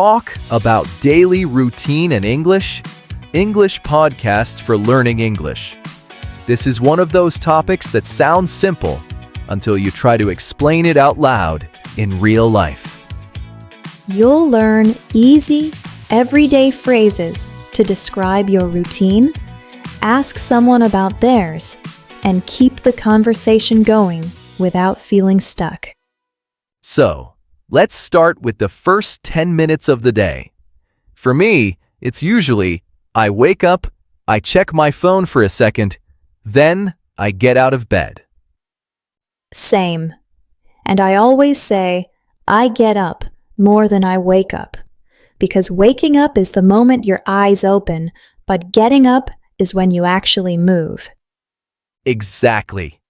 talk about daily routine and English podcast for learning English. This is one of those topics that sounds simple until you try to explain it out loud in real life. You'll learn easy, everyday phrases to describe your routine, ask someone about theirs, and keep the conversation going without feeling stuck. So, let's start with the first 10 minutes of the day. For me, it's usually I wake up, I check my phone for a second, then I get out of bed. Same. And I always say, I get up more than I wake up. Because waking up is the moment your eyes open, but getting up is when you actually move. Exactly.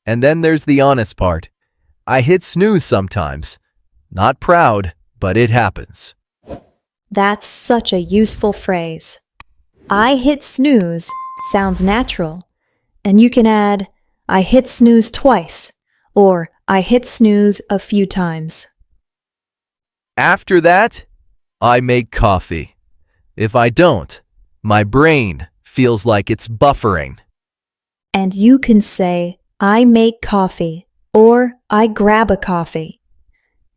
And then there's the honest part. I hit snooze sometimes. Not proud, but it happens. That's such a useful phrase. I hit snooze sounds natural, and you can add, I hit snooze twice, or I hit snooze a few times. After that, I make coffee. If I don't, my brain feels like it's buffering. And you can say, I make coffee, or I grab a coffee.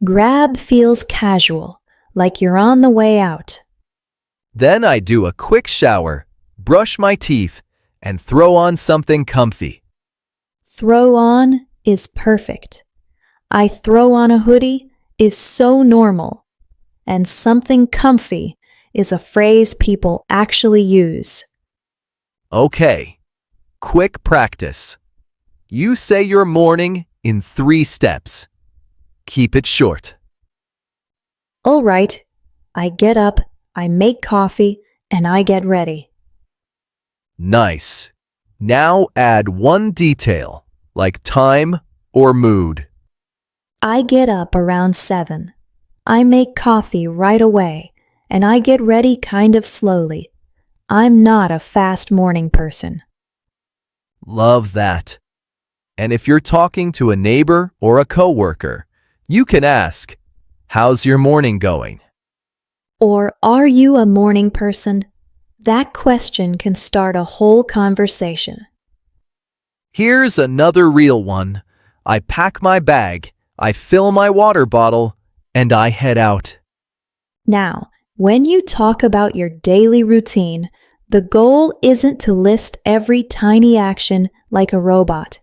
Grab feels casual, like you're on the way out. Then I do a quick shower, brush my teeth, and throw on something comfy. Throw on is perfect. I throw on a hoodie is so normal. And something comfy is a phrase people actually use. Okay, quick practice. You say your morning in 3 steps. Keep it short. All right, I get up, I make coffee, and I get ready. Nice. Now add one detail, like time or mood. I get up around 7. I make coffee right away, and I get ready kind of slowly. I'm not a fast morning person. Love that. And if you're talking to a neighbor or a coworker, you can ask, how's your morning going? Or are you a morning person? That question can start a whole conversation. Here's another real one. I pack my bag, I fill my water bottle, and I head out. Now, when you talk about your daily routine, the goal isn't to list every tiny action like a robot.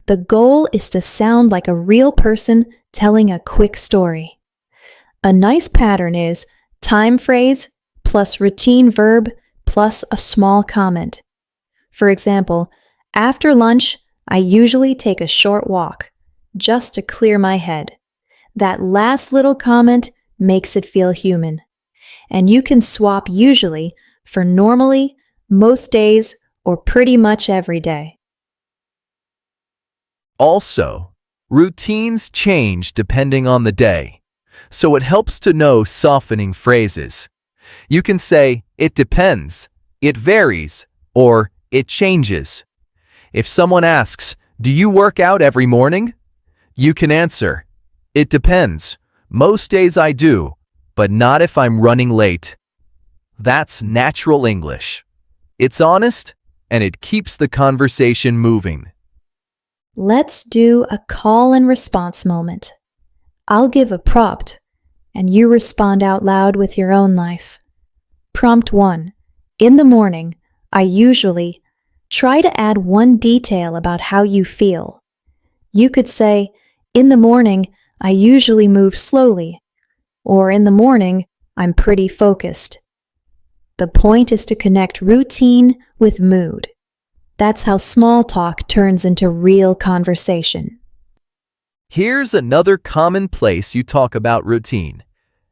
The goal is to sound like a real person telling a quick story. A nice pattern is time phrase plus routine verb plus a small comment. For example, after lunch, I usually take a short walk, just to clear my head. That last little comment makes it feel human. And you can swap usually for normally, most days, or pretty much every day. Also, routines change depending on the day, so it helps to know softening phrases. You can say, it depends, it varies, or it changes. If someone asks, do you work out every morning? You can answer, it depends. Most days I do, but not if I'm running late. That's natural English. It's honest, and it keeps the conversation moving. Let's do a call and response moment. I'll give a prompt, and you respond out loud with your own life. Prompt 1. In the morning, I usually try to add one detail about how you feel. You could say, in the morning, I usually move slowly, or in the morning, I'm pretty focused. The point is to connect routine with mood. That's how small talk turns into real conversation. Here's another common place you talk about routine.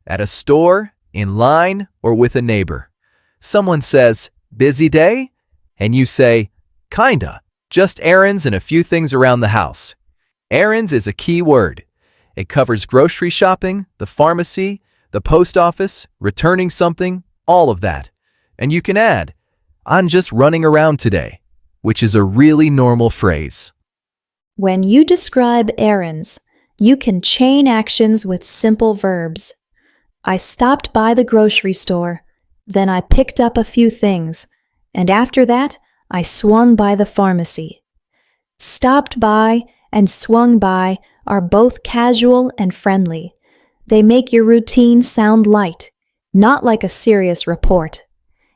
At a store, in line, or with a neighbor. Someone says, busy day? And you say, kinda, just errands and a few things around the house. Errands is a key word. It covers grocery shopping, the pharmacy, the post office, returning something, all of that. And you can add, I'm just running around today, which is a really normal phrase. When you describe errands, you can chain actions with simple verbs. I stopped by the grocery store, then I picked up a few things, and after that, I swung by the pharmacy. Stopped by and swung by are both casual and friendly. They make your routine sound light, not like a serious report.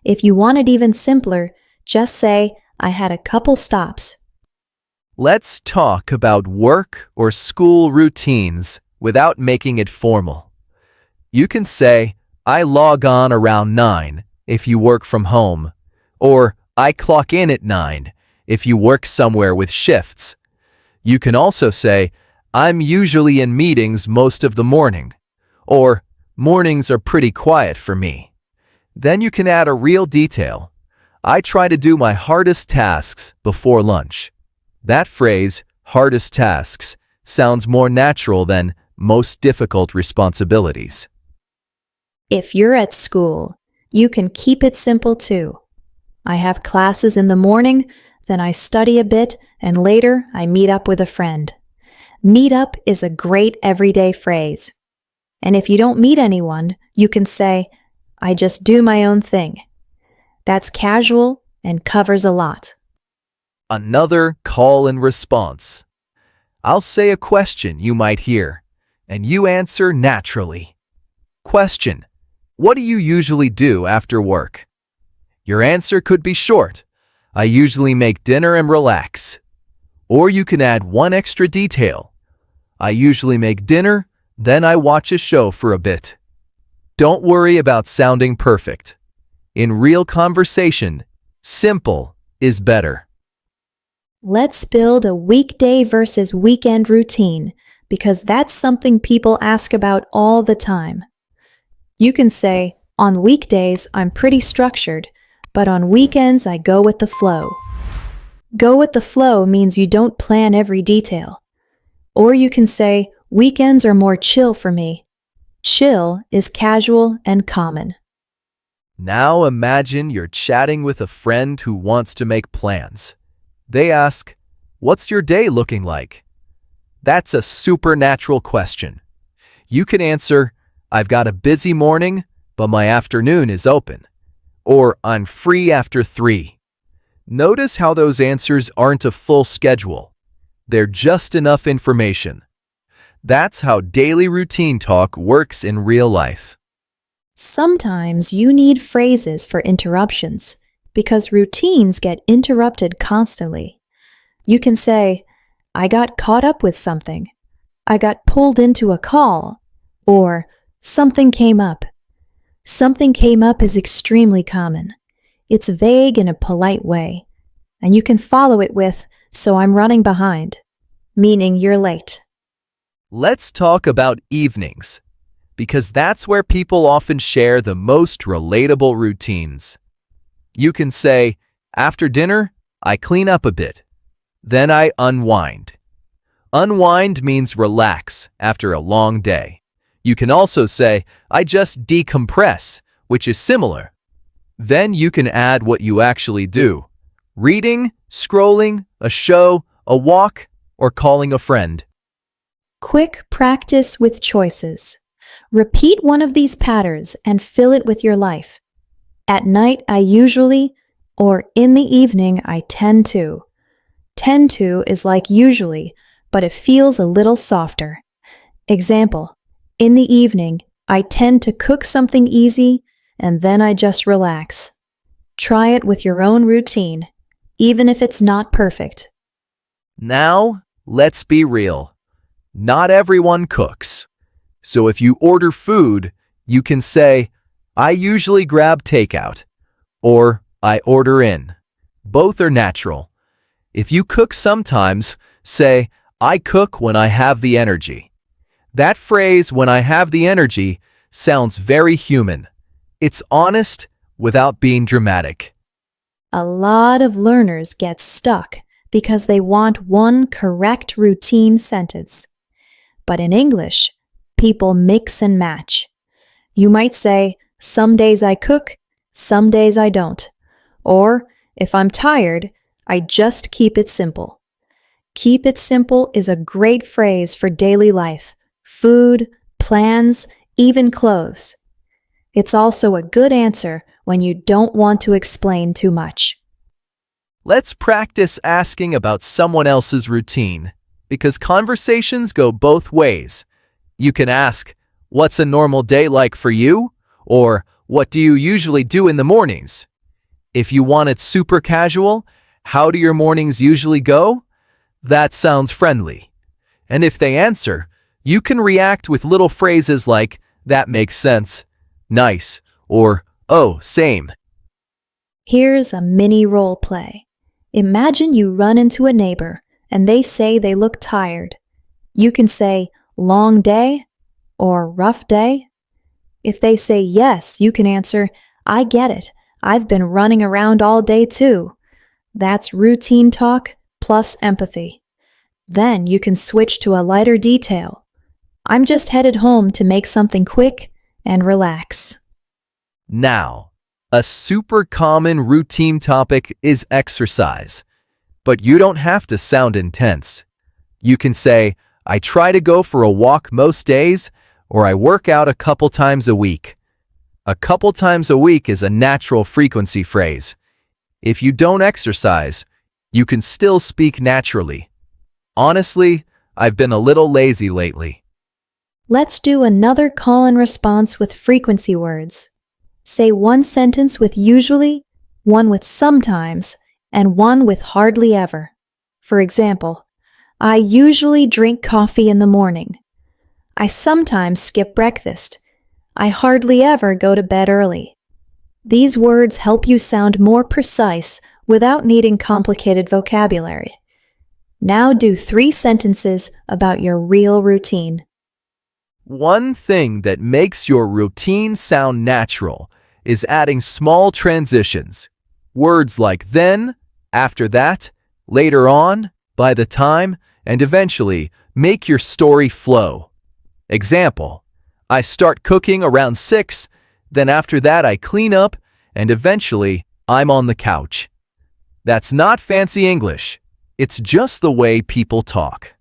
If you want it even simpler, just say, I had a couple stops. Let's talk about work or school routines without making it formal. You can say, I log on around 9 if you work from home, or I clock in at 9 if you work somewhere with shifts. You can also say, I'm usually in meetings most of the morning, or mornings are pretty quiet for me. Then you can add a real detail. I try to do my hardest tasks before lunch. That phrase, hardest tasks, sounds more natural than most difficult responsibilities. If you're at school, you can keep it simple too. I have classes in the morning, then I study a bit, and later I meet up with a friend. Meet up is a great everyday phrase. And if you don't meet anyone, you can say, I just do my own thing. That's casual and covers a lot. Another call and response. I'll say a question you might hear, and you answer naturally. Question: what do you usually do after work? Your answer could be short. I usually make dinner and relax. Or you can add one extra detail. I usually make dinner, then I watch a show for a bit. Don't worry about sounding perfect. In real conversation, simple is better. Let's build a weekday versus weekend routine because that's something people ask about all the time. You can say, on weekdays, I'm pretty structured, but on weekends, I go with the flow. Go with the flow means you don't plan every detail. Or you can say, weekends are more chill for me. Chill is casual and common. Now imagine you're chatting with a friend who wants to make plans. They ask, what's your day looking like? That's a supernatural question. You can answer, I've got a busy morning, but my afternoon is open. Or I'm free after 3. Notice how those answers aren't a full schedule. They're just enough information. That's how daily routine talk works in real life. Sometimes you need phrases for interruptions because routines get interrupted constantly. You can say, I got caught up with something. I got pulled into a call. Or, something came up. Something came up is extremely common. It's vague in a polite way. And you can follow it with, so I'm running behind, meaning you're late. Let's talk about evenings, because that's where people often share the most relatable routines. You can say, after dinner, I clean up a bit. Then I unwind. Unwind means relax after a long day. You can also say, I just decompress, which is similar. Then you can add what you actually do. Reading, scrolling, a show, a walk, or calling a friend. Quick practice with choices. Repeat one of these patterns and fill it with your life. At night, I usually, or in the evening, I tend to. Tend to is like usually, but it feels a little softer. Example, in the evening, I tend to cook something easy and then I just relax. Try it with your own routine, even if it's not perfect. Now, let's be real. Not everyone cooks. So if you order food, you can say, I usually grab takeout, or I order in. Both are natural. If you cook sometimes, say, I cook when I have the energy. That phrase, when I have the energy, sounds very human. It's honest without being dramatic. A lot of learners get stuck because they want one correct routine sentence. But in English, people mix and match. You might say, some days I cook, some days I don't. Or, if I'm tired, I just keep it simple. Keep it simple is a great phrase for daily life, food, plans, even clothes. It's also a good answer when you don't want to explain too much. Let's practice asking about someone else's routine, because conversations go both ways. You can ask, "What's a normal day like for you?" or "What do you usually do in the mornings?" If you want it super casual, "How do your mornings usually go?" That sounds friendly. And if they answer, you can react with little phrases like, "That makes sense," "Nice," or "Oh, same." Here's a mini role play. Imagine you run into a neighbor and they say they look tired. You can say, "Long day?" or "Rough day?" If they say yes, you can answer, "I get it. I've been running around all day too." That's routine talk plus empathy. Then you can switch to a lighter detail. "I'm just headed home to make something quick and relax." Now, a super common routine topic is exercise. But you don't have to sound intense. You can say, "I try to go for a walk most days," or "I work out a couple times a week." A couple times a week is a natural frequency phrase. If you don't exercise, you can still speak naturally. "Honestly, I've been a little lazy lately." Let's do another call and response with frequency words. Say one sentence with usually, one with sometimes, and one with hardly ever. For example, "I usually drink coffee in the morning." "I sometimes skip breakfast." "I hardly ever go to bed early." These words help you sound more precise without needing complicated vocabulary. Now do 3 sentences about your real routine. One thing that makes your routine sound natural is adding small transitions. Words like "then," "after that," "later on," "by the time," and "eventually" make your story flow. Example, "I start cooking around 6, then after that I clean up, and eventually I'm on the couch." That's not fancy English. It's just the way people talk.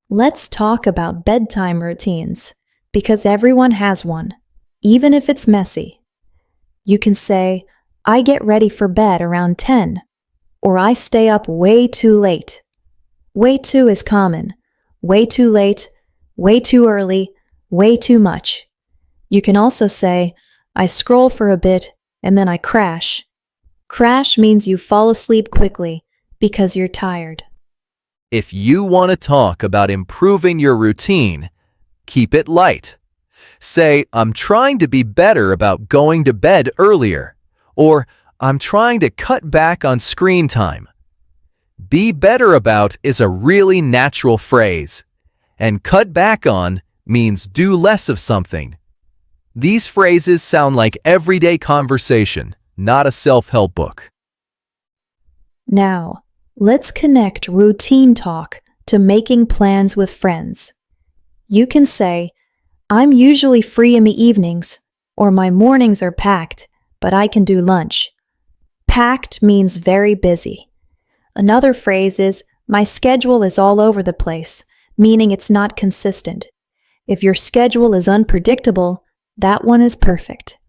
Let's talk about bedtime routines, because everyone has one, even if it's messy. You can say, "I get ready for bed around 10," or "I stay up way too late." Way too is common. Way too late, way too early, way too much. You can also say, "I scroll for a bit and then I crash." Crash means you fall asleep quickly because you're tired. If you want to talk about improving your routine, keep it light. Say, "I'm trying to be better about going to bed earlier," or "I'm trying to cut back on screen time." "Be better about" is a really natural phrase, and "cut back on" means do less of something. These phrases sound like everyday conversation, not a self-help book. Now, let's connect routine talk to making plans with friends. You can say, "I'm usually free in the evenings," or "My mornings are packed, but I can do lunch." Packed means very busy. Another phrase is, "My schedule is all over the place," meaning it's not consistent. If your schedule is unpredictable, that one is perfect.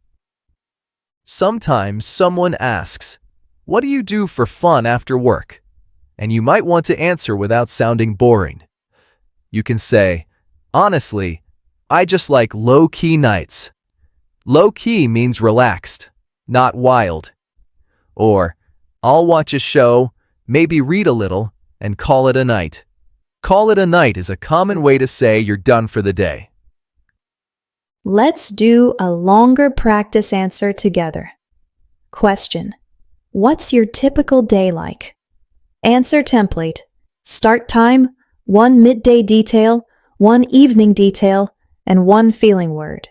Sometimes someone asks, "What do you do for fun after work?" And you might want to answer without sounding boring. You can say, "Honestly, I just like low-key nights." Low-key means relaxed, not wild. Or, "I'll watch a show, maybe read a little, and call it a night." Call it a night is a common way to say you're done for the day. Let's do a longer practice answer together. Question: What's your typical day like? Answer template. Start time, 1 midday detail, 1 evening detail, and 1 feeling word.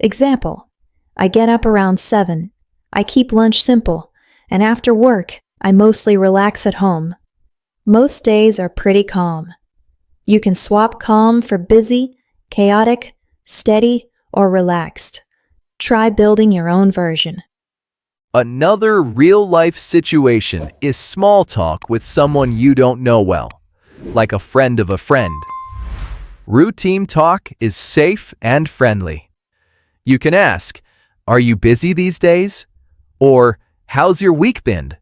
Example: I get up around 7. I keep lunch simple, and after work, I mostly relax at home. Most days are pretty calm. You can swap calm for busy, chaotic, steady, or relaxed. Try building your own version. Another real-life situation is small talk with someone you don't know well, like a friend of a friend. Routine talk is safe and friendly. You can ask, Are you busy these days? Or how's your week been?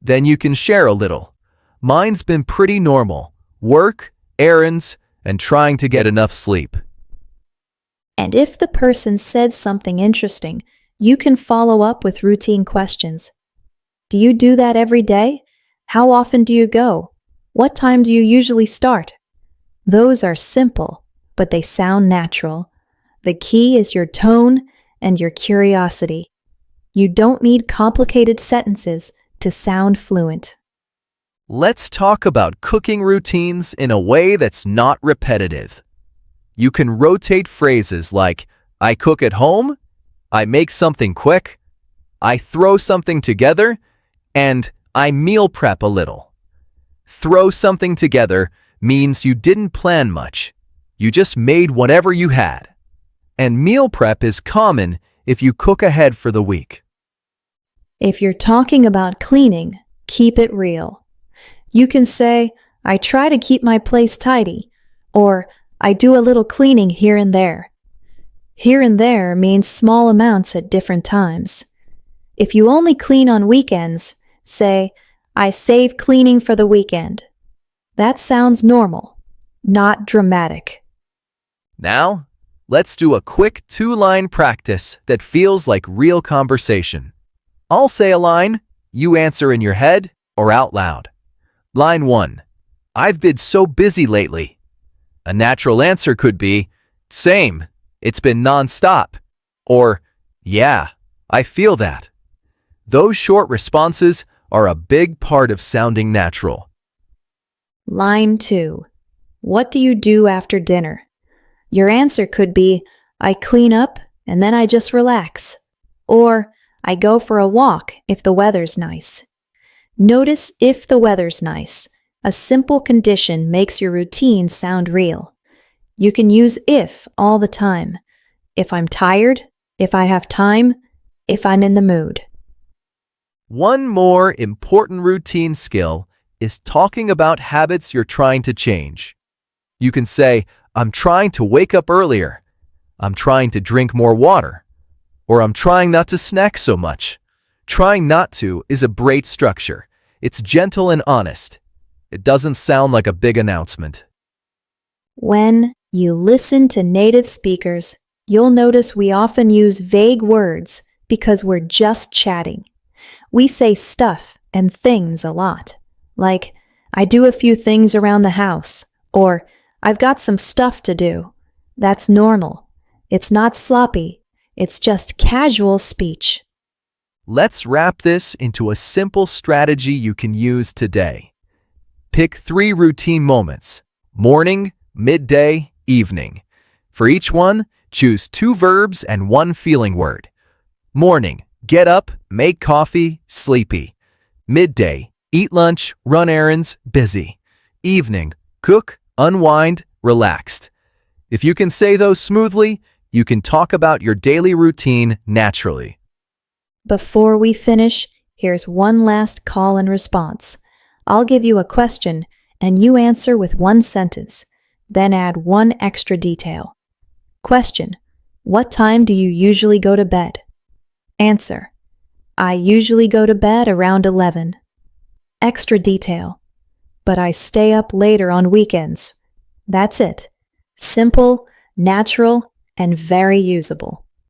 Then you can share a little. Mine's been pretty normal. Work, errands, and trying to get enough sleep. And if the person said something interesting, you can follow up with routine questions. Do you do that every day? How often do you go? What time do you usually start? Those are simple, but they sound natural. The key is your tone and your curiosity. You don't need complicated sentences to sound fluent. Let's talk about cooking routines in a way that's not repetitive. You can rotate phrases like, I cook at home, I make something quick, I throw something together, and I meal prep a little. Throw something together means you didn't plan much. You just made whatever you had. And meal prep is common if you cook ahead for the week. If you're talking about cleaning, keep it real. You can say, I try to keep my place tidy, or I do a little cleaning here and there. Here and there means small amounts at different times. If you only clean on weekends, say, I save cleaning for the weekend. That sounds normal, not dramatic. Now, let's do a quick 2-line practice that feels like real conversation. I'll say a line, you answer in your head or out loud. Line 1. I've been so busy lately. A natural answer could be, same, it's been non-stop. Or, yeah, I feel that. Those short responses are a big part of sounding natural. Line 2. What do you do after dinner? Your answer could be, I clean up and then I just relax. Or, I go for a walk if the weather's nice. Notice if the weather's nice. A simple condition makes your routine sound real. You can use if all the time. If I'm tired, if I have time, if I'm in the mood. One more important routine skill is talking about habits you're trying to change. You can say, I'm trying to wake up earlier. I'm trying to drink more water. Or I'm trying not to snack so much. Trying not to is a great structure. It's gentle and honest. It doesn't sound like a big announcement. When you listen to native speakers, you'll notice we often use vague words because we're just chatting. We say stuff and things a lot, like, I do a few things around the house, or I've got some stuff to do. That's normal. It's not sloppy. It's just casual speech. Let's wrap this into a simple strategy you can use today. Pick 3 routine moments: morning, midday, evening. For each one, choose 2 verbs and 1 feeling word. Morning, get up, make coffee, sleepy. Midday, eat lunch, run errands, busy. Evening, cook, unwind, relaxed. If you can say those smoothly, you can talk about your daily routine naturally. Before we finish, here's one last call and response. I'll give you a question, and you answer with 1 sentence, then add 1 extra detail. Question: what time do you usually go to bed? Answer: I usually go to bed around 11. Extra detail: but I stay up later on weekends. That's it. Simple, natural, and very usable.